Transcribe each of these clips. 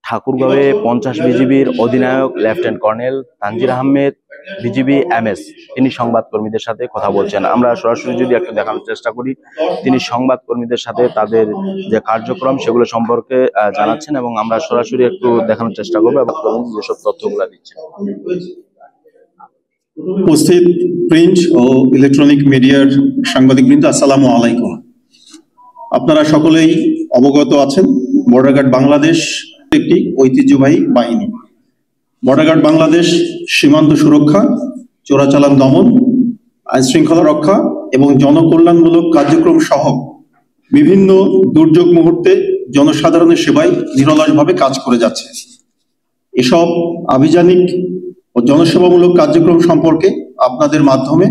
ঠাকুরগাঁওয়ে 50 বিজিবির অধিনায়ক lieutenant colonel Tangier Ahmed BGB MS তিনি সংবাদকর্মীদের সাথে কথা বলছেন। আমরা সরাসরি যদি একটু দেখানোর চেষ্টা করি, তিনি সংবাদকর্মীদের সাথে তাদের যে কার্যক্রম সেগুলো সম্পর্কে জানাচ্ছেন এবং আমরা সরাসরি একটু দেখানোর চেষ্টা করবো এবং যেসব তথ্যগুলো দিচ্ছেন। উপস্থিত প্রিন্ট ও ইলেকট্রনিক মিডিয়ার সাংবাদিকবৃন্দ, আসসালামু আলাইকুম। আপনারা সকলেই অবগত আছেন, বর্ডার গার্ড বাংলাদেশ একটি ঐতিহ্যবাহী বাহিনী। বর্ডার গার্ড বাংলাদেশ সীমান্ত সুরক্ষা, চোরাচালান দমন, আইন শৃঙ্খলা রক্ষা এবং জনকল্যাণমূলক কার্যক্রম সহ বিভিন্ন দুর্যোগ মুহূর্তে জনসাধারণের সেবায় নিরলসভাবে কাজ করে যাচ্ছে। এসব আভিযানিক ও জনসেবামূলক কার্যক্রম সম্পর্কে আপনাদের মাধ্যমে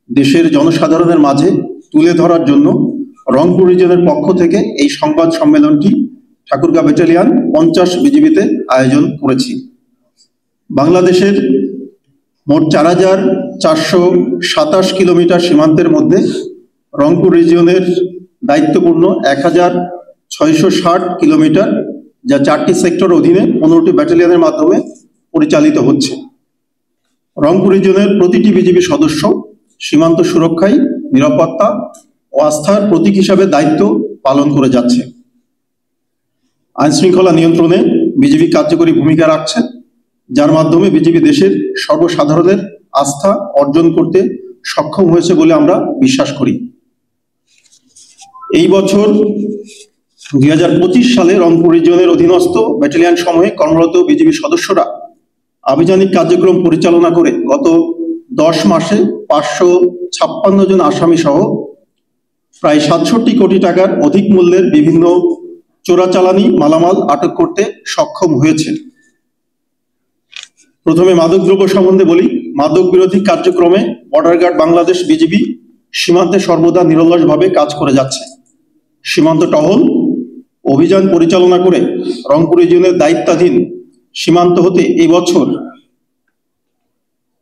দেশের জনসাধারণের মাঝে তুলে ধরার জন্য রংপুর রিজিয়নের পক্ষ থেকে এই সংবাদ সম্মেলনটি ঠাকুরগাঁও ব্যাটালিয়ন 50 বিজিবিতে আয়োজন করেছি। বাংলাদেশের মোট 4427 কিলোমিটার সীমান্তের মধ্যে রংপুর রিজিয়নের দায়িত্বপূর্ণ 1660 কিলোমিটার, যা 4টি সেক্টর অধীনে 15টি ব্যাটালিয়নের মাধ্যমে পরিচালিত হচ্ছে। রংপুর রিজিয়নের প্রতিটি বিজিবি সদস্য সীমান্ত সুরক্ষায়, নিরাপত্তা ও আস্থার প্রতীক হিসাবে দায়িত্ব পালন করে যাচ্ছে। আইন শৃঙ্খলা নিয়ন্ত্রণে বিজিবি কার্যকরী ভূমিকা রাখছে, যার মাধ্যমে বিজিবি দেশের সর্বসাধারণের আস্থা অর্জন করতে সক্ষম হয়েছে বলে আমরা বিশ্বাস করি। এই বছর 2025 সালে রংপুর রিজিয়নের অধীনস্থ ব্যাটালিয়ন সমূহে কর্মরত বিজিবি সদস্যরা আভিযানিক কার্যক্রম পরিচালনা করে গত 10 মাসে 556 জন আসামি সহ প্রায় 67 কোটি টাকার অধিক মূল্যের বিভিন্ন চোরাচালানি মালামাল আটক করতে সক্ষম হয়েছে। প্রথমে মাদকদ্রব্য সম্বন্ধে বলি। মাদক বিরোধী কার্যক্রমে বর্ডার গার্ড বাংলাদেশ বিজিবি সীমান্তে সর্বদা নিরলসভাবে কাজ করে যাচ্ছে। সীমান্ত টহল অভিযান পরিচালনা করে রংপুর রিজিয়নের দায়িত্বাধীন সীমান্ত হতে এই বছর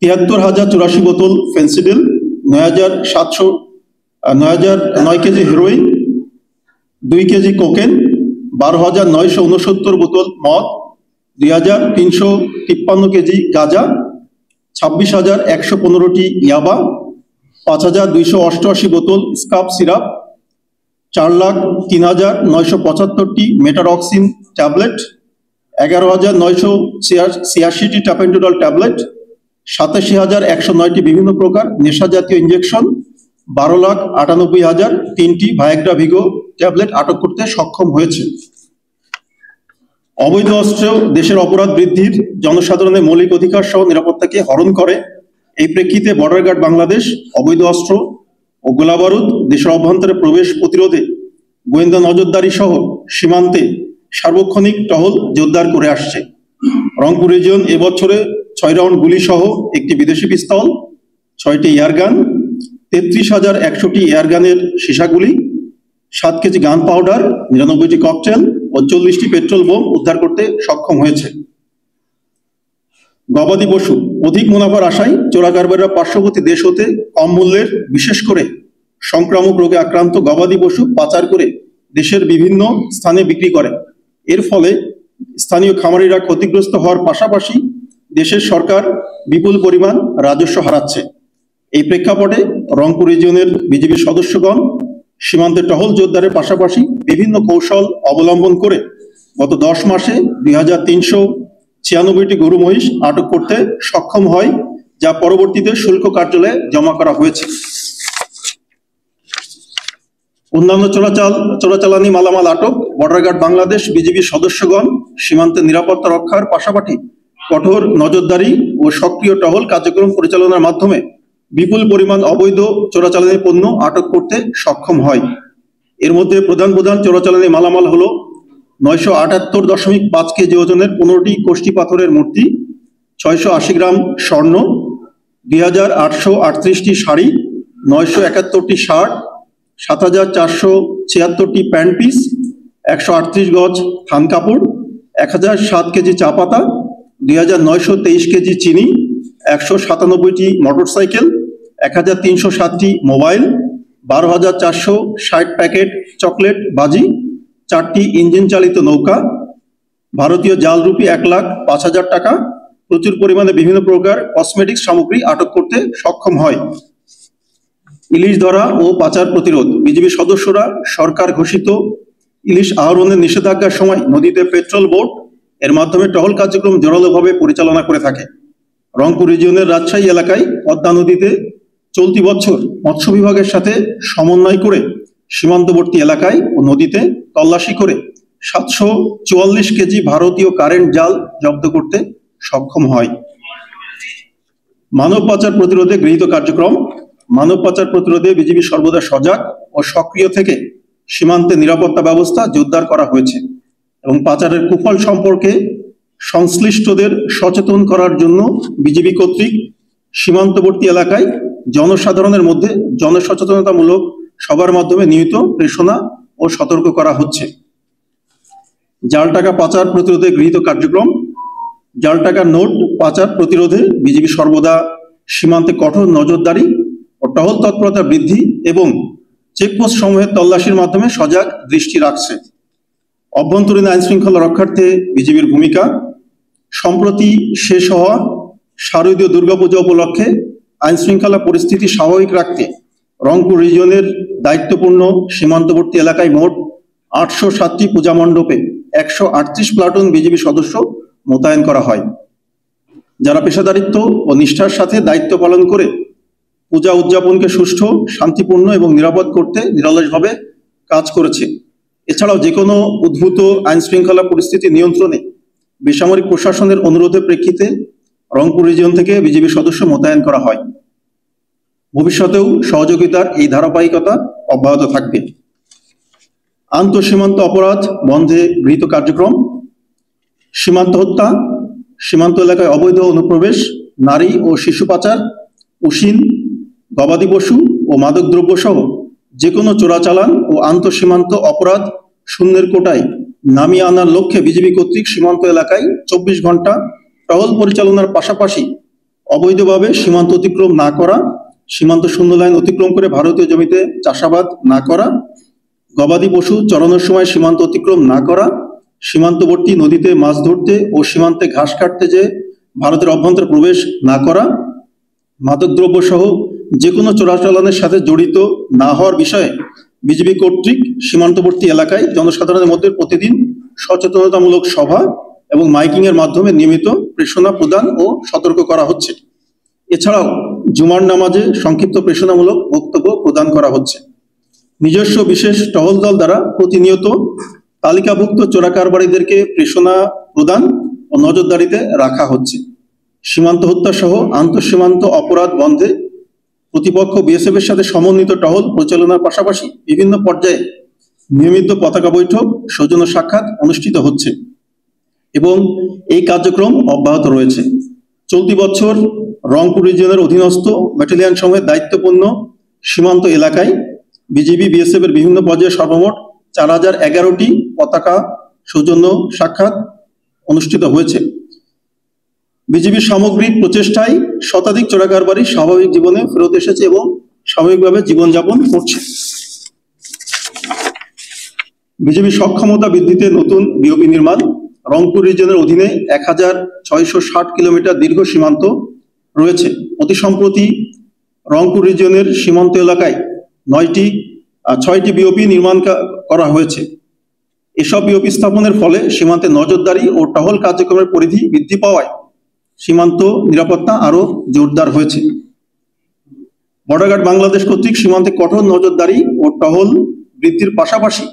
73,084 বোতল Phensedyl, 9,909 KG heroin, 2 KG cocaine, 12,969 বোতল মদ, 2,353 কেজি গাঁজা, 26,115টি ইয়াবা, 5,288 বোতল স্কাপ সিরাপ, 4,03,975টি মেটারক্সিন ট্যাবলেট, 11,986টি টাপেন্টোডল ট্যাবলেট, 87,109টি বিভিন্ন প্রকার নেশা জাতীয় ইঞ্জেকশন, 12,98,003টি ভায়াগ্রা ভিগো ট্যাবলেট আটক করতে সক্ষম হয়েছে। অবৈধ অস্ত্র দেশের অপরাধ বৃদ্ধির, জনসাধারণের মৌলিক অধিকার সহ নিরাপত্তাকে হরণ করে। এই প্রেক্ষিতে বর্ডার গার্ড বাংলাদেশ অবৈধ অস্ত্র ও গোলাবারুদ দেশের অভ্যন্তরে প্রবেশ প্রতিরোধে গোয়েন্দা নজরদারি সহ সীমান্তে সার্বক্ষণিক টহল জোরদার করে আসছে। রংপুর রিজিয়ন এবছরে 6 রাউন্ড গুলি সহ একটি বিদেশি পিস্তল, 6টি এয়ারগান, 33,100টি এয়ারগানের সীসাগুলি, 7 কেজি গান পাউডার, 99টি ককটেল ও 40টি পেট্রোল বোম উদ্ধার করতে সক্ষম হয়েছে। গবাদি পশু অধিক মুনাফার আশায় চোরাকারবারীরা পার্শ্ববর্তী দেশ হতে কম মূল্যের, বিশেষ করে সংক্রামক রোগে আক্রান্ত গবাদি পশু পাচার করে দেশের বিভিন্ন স্থানে বিক্রি করে। এর ফলে স্থানীয় খামারিরা ক্ষতিগ্রস্ত হওয়ার পাশাপাশি দেশের সরকার বিপুল পরিমাণ রাজস্ব হারাচ্ছে। এই প্রেক্ষাপটে রংপুর রিজিয়নের বিজিবি সদস্যগণ সীমান্তে টহল জোরদারের পাশাপাশি বিভিন্ন কৌশল অবলম্বন করে গত 10 মাসে 2,396টি গরু মহিষ আটক করতে সক্ষম হয়, যা পরবর্তীতে শুল্ক কার্যালয়ে জমা করা হয়েছে। অন্যান্য চোরাচালানি মালামাল আটক, বর্ডার গার্ড বাংলাদেশ বিজিবি সদস্যগণ সীমান্তের নিরাপত্তা রক্ষার পাশাপাশি কঠোর নজরদারি ও সক্রিয় টহল কার্যক্রম পরিচালনার মাধ্যমে বিপুল পরিমাণ অবৈধ চোরাচালানি পণ্য আটক করতে সক্ষম হয়। এর মধ্যে প্রধান চোরাচালানি মালামাল হলো 978.5 কেজি ওজনের 15টি কোষ্ঠী পাথরের মূর্তি, 680 গ্রাম স্বর্ণ, 2,838টি শাড়ি, 971টি শার্ট, 7,476টি প্যান্ট পিস, 138 গজ থান কাপড়, 1,007 কেজি চা পাতা, 2,923 কেজি চিনি, 197টি মোটরসাইকেল, 1,307টি মোবাইল, 12,460 প্যাকেট চকলেট বাজি, 4টি ইঞ্জিন চালিত নৌকা, ভারতীয় জাল রুপি 1,05,000 টাকা, প্রচুর পরিমাণে বিভিন্ন প্রকার কসমেটিক্স সামগ্রী আটক করতে সক্ষম হয়। ইলিশ ধরা ও পাচার প্রতিরোধ। বিজিবি সদস্যরা সরকার ঘোষিত ইলিশ আহরণের নিষেধাজ্ঞার সময় নদীতে পেট্রোল বোট এর মাধ্যমে টহল কার্যক্রম জোরালোভাবে পরিচালনা করে থাকে। রংপুর রিজিয়নের রাজশাহী এলাকায় পদ্মা নদীতে চলতি বছর মৎস্য বিভাগের সাথে সমন্বয় করে সীমান্তবর্তী এলাকায় ও নদীতে তল্লাশি করে 744 কেজি ভারতীয় কারেন্ট জাল জব্দ করতে সক্ষম হয়। মানব পাচার প্রতিরোধে গৃহীত কার্যক্রম। মানব পাচার প্রতিরোধে বিজিবি সর্বদা সজাগ ও সক্রিয় থেকে সীমান্তে নিরাপত্তা ব্যবস্থা জোরদার করা হয়েছে এবং পাচারের কুফল সম্পর্কে সংশ্লিষ্টদের সচেতন করার জন্য বিজিবি কর্তৃক সীমান্তবর্তী এলাকায় জনসাধারণের মধ্যে জনসচেতনতামূলক সবার মাধ্যমে নিয়মিত প্রেষণা ও সতর্ক করা হচ্ছে। জাল টাকা পাচার প্রতিরোধে গৃহীত কার্যক্রম। জাল টাকার নোট পাচার প্রতিরোধে বিজিবি সর্বদা সীমান্তে কঠোর নজরদারি ও টহল তৎপরতা বৃদ্ধি এবং চেকপোস্ট সমূহের তল্লাশির মাধ্যমে সজাগ দৃষ্টি রাখছে। অভ্যন্তরীণ আইন শৃঙ্খলা রক্ষার্থে বিজিবির ভূমিকা। সম্প্রতি শেষ হওয়া শারদীয় দুর্গাপূজা উপলক্ষে আইন শৃঙ্খলা পরিস্থিতি স্বাভাবিক রাখতে রংপুর রিজিয়নের দায়িত্বপূর্ণ সীমান্তবর্তী এলাকায় মোট 807টি পূজা মণ্ডপে 138 প্লাটুন বিজিবি সদস্য মোতায়েন করা হয়, যারা পেশাদারিত্ব ও নিষ্ঠার সাথে দায়িত্ব পালন করে পূজা উদযাপনকে সুষ্ঠু, শান্তিপূর্ণ এবং নিরাপদ করতে নিরলসভাবে কাজ করেছে। এছাড়াও যে কোনো উদ্ভূত আইন শৃঙ্খলা পরিস্থিতি নিয়ন্ত্রণে বেসামরিক প্রশাসনের অনুরোধের প্রেক্ষিতে রংপুর রিজিয়ন থেকে বিজিবি সদস্য মোতায়েন করা হয়। ভবিষ্যতেও সহযোগিতার এই ধারাবাহিকতা অব্যাহত থাকবে। আন্তঃসীমান্ত অপরাধ বন্ধে গৃহীত কার্যক্রম। সীমান্ত হত্যা, সীমান্ত এলাকায় অবৈধ অনুপ্রবেশ, নারী ও শিশু পাচার, উশিন, গবাদি পশু ও মাদকদ্রব্য সহ যে কোনো চোরাচালান ও আন্তঃসীমান্ত অপরাধ শূন্যের কোটায় নামিয়ে আনার লক্ষ্যে বিজিবি কর্তৃক সীমান্ত এলাকায় 24 ঘন্টা টহল পরিচালনার পাশাপাশি অবৈধভাবে সীমান্ত অতিক্রম না করা, সীমান্ত শূন্য লাইন অতিক্রম করে ভারতীয় জমিতে চাষাবাদ না করা, গবাদি পশু চরানোর সময় সীমান্ত অতিক্রম না করা, সীমান্তবর্তী নদীতে মাছ ধরতে ও সীমান্তে ঘাস কাটতে যে ভারতের অভ্যন্তরে প্রবেশ না করা, মাদকদ্রব্য সহ যে কোনো চোরাচালানের সাথে জড়িত না হওয়ার বিষয়ে বিজিবি কর্তৃক সীমান্তবর্তী এলাকায় জনসাধারণের মধ্যে প্রতিদিন সচেতনতামূলক সভা এবং মাইকিং এর মাধ্যমে নিয়মিত প্রেষণা প্রদান ও সতর্ক করা হচ্ছে। এছাড়াও জুমার নামাজে সংক্ষিপ্ত প্রেষণামূলক বক্তব্য প্রদান করা হচ্ছে। নিজস্ব বিশেষ টহল দল দ্বারা প্রতিনিয়ত তালিকাভুক্ত চোরা কারবারিদেরকে প্রেষণা প্রদান ও নজরদারিতে রাখা হচ্ছে। সীমান্ত হত্যা সহ আন্তঃসীমান্ত অপরাধ বন্ধে প্রতিপক্ষ বিএসএফ এর সাথে সমন্বিত টহল পরিচালনার পাশাপাশি বিভিন্ন পর্যায়ে নিয়মিত পতাকা বৈঠক, সৌজন্য সাক্ষাৎ অনুষ্ঠিত হচ্ছে এবং এই কার্যক্রম অব্যাহত রয়েছে। চলতি বছর রংপুর রিজিয়নের অধীনস্থ ব্যাটালিয়ন সমূহের দায়িত্বপূর্ণ সীমান্ত এলাকায় বিজিবি বিএসএফ এর বিভিন্ন পর্যায়ে সর্বমোট 4011টি পতাকা সৌজন্য সাক্ষাৎ অনুষ্ঠিত হয়েছে। বিজিবির সামগ্রিক প্রচেষ্টায় শতাধিক চোরাকারবারি স্বাভাবিক জীবনে ফেরত এসেছে এবং স্বাভাবিকভাবে জীবনযাপন করছে। বিজিবি সক্ষমতা বৃদ্ধিতে নতুন বিওপি নির্মাণ। রংপুর রিজিয়নের অধীনে 1660 কিলোমিটার দীর্ঘ সীমান্ত রয়েছে। অতি সম্প্রতি রংপুর রিজিয়নের সীমান্ত এলাকায় 6টি বিওপি নির্মাণ করা হয়েছে। এসব বিওপি স্থাপনের ফলে সীমান্তে নজরদারি ও টহল কার্যক্রমের পরিধি বৃদ্ধি পাওয়ায় সীমান্ত নিরাপত্তা আরো জোরদার হয়েছে। বর্ডার গার্ড বাংলাদেশ কর্তৃক সীমান্তে কঠোর নজরদারি ও টহল বৃদ্ধির পাশাপাশি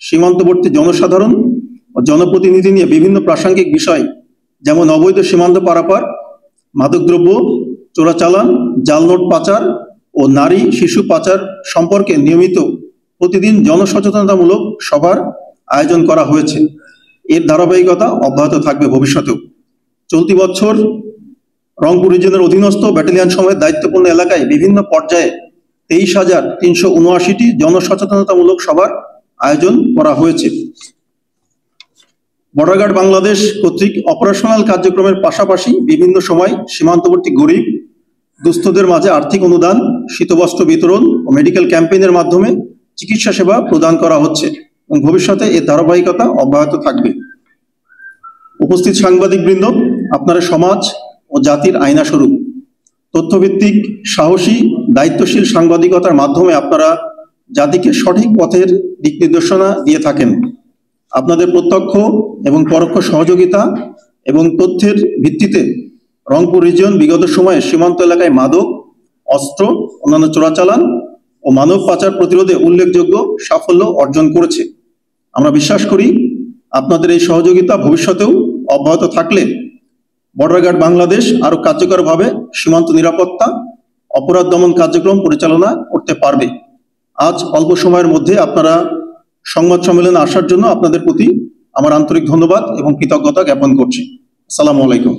সীমান্তবর্তী জনসাধারণ ও জনপ্রতিনিধি নিয়ে বিভিন্ন প্রাসঙ্গিক বিষয় যেমন অবৈধ সীমান্ত পারাপার, মাদকদ্রব্য চোরাচালান, জাল নোট পাচার ও নারী শিশু পাচার সম্পর্কে নিয়মিত প্রতিদিন জনসচেতনতামূলক সভার আয়োজন করা হয়েছে। এর ধারাবাহিকতা অব্যাহত থাকবে ভবিষ্যতেও। চলতি বছর রংপুর রিজিয়নের অধীনস্থ ব্যাটালিয়ন সমূহের দায়িত্বপূর্ণ এলাকায় বিভিন্ন পর্যায়ে 23,379টি জনসচেতনতামূলক সভার আয়োজন করা হয়েছে। বর্ডার গার্ড বাংলাদেশ কর্তৃক অপারেশনাল কার্যক্রমের পাশাপাশি বিভিন্ন সময় সীমান্তবর্তী গরিব দুস্থদের মাঝে আর্থিক অনুদান, শীতবস্ত্র বিতরণ ও মেডিকেল ক্যাম্পেইনের মাধ্যমে চিকিৎসা সেবা প্রদান করা হচ্ছে এবং ভবিষ্যতে এর ধারাবাহিকতা অব্যাহত থাকবে। উপস্থিত সাংবাদিকবৃন্দ, আপনারা সমাজ ও জাতির আয়না স্বরূপ। তথ্যভিত্তিক, সাহসী, দায়িত্বশীল সাংবাদিকতার মাধ্যমে আপনারা জাতিকে সঠিক পথের দিক নির্দেশনা দিয়ে থাকেন। আপনাদের প্রত্যক্ষ এবং পরোক্ষ সহযোগিতা এবং তথ্যের ভিত্তিতে রংপুর রিজিয়ন বিগত সময়ে সীমান্ত এলাকায় মাদক, অস্ত্র, অন্যান্য চোরাচালান ও মানব পাচার প্রতিরোধে উল্লেখযোগ্য সাফল্য অর্জন করেছে। আমরা বিশ্বাস করি আপনাদের এই সহযোগিতা ভবিষ্যতেও অব্যাহত থাকলে বর্ডার গার্ড বাংলাদেশ আরো কার্যকরভাবে সীমান্ত নিরাপত্তা, অপরাধ দমন কার্যক্রম পরিচালনা করতে পারবে। আজ অল্প সময়ের মধ্যে আপনারা সংবাদ সম্মেলনে আসার জন্য আপনাদের প্রতি আমার আন্তরিক ধন্যবাদ এবং কৃতজ্ঞতা জ্ঞাপন করছি। আসসালামু আলাইকুম।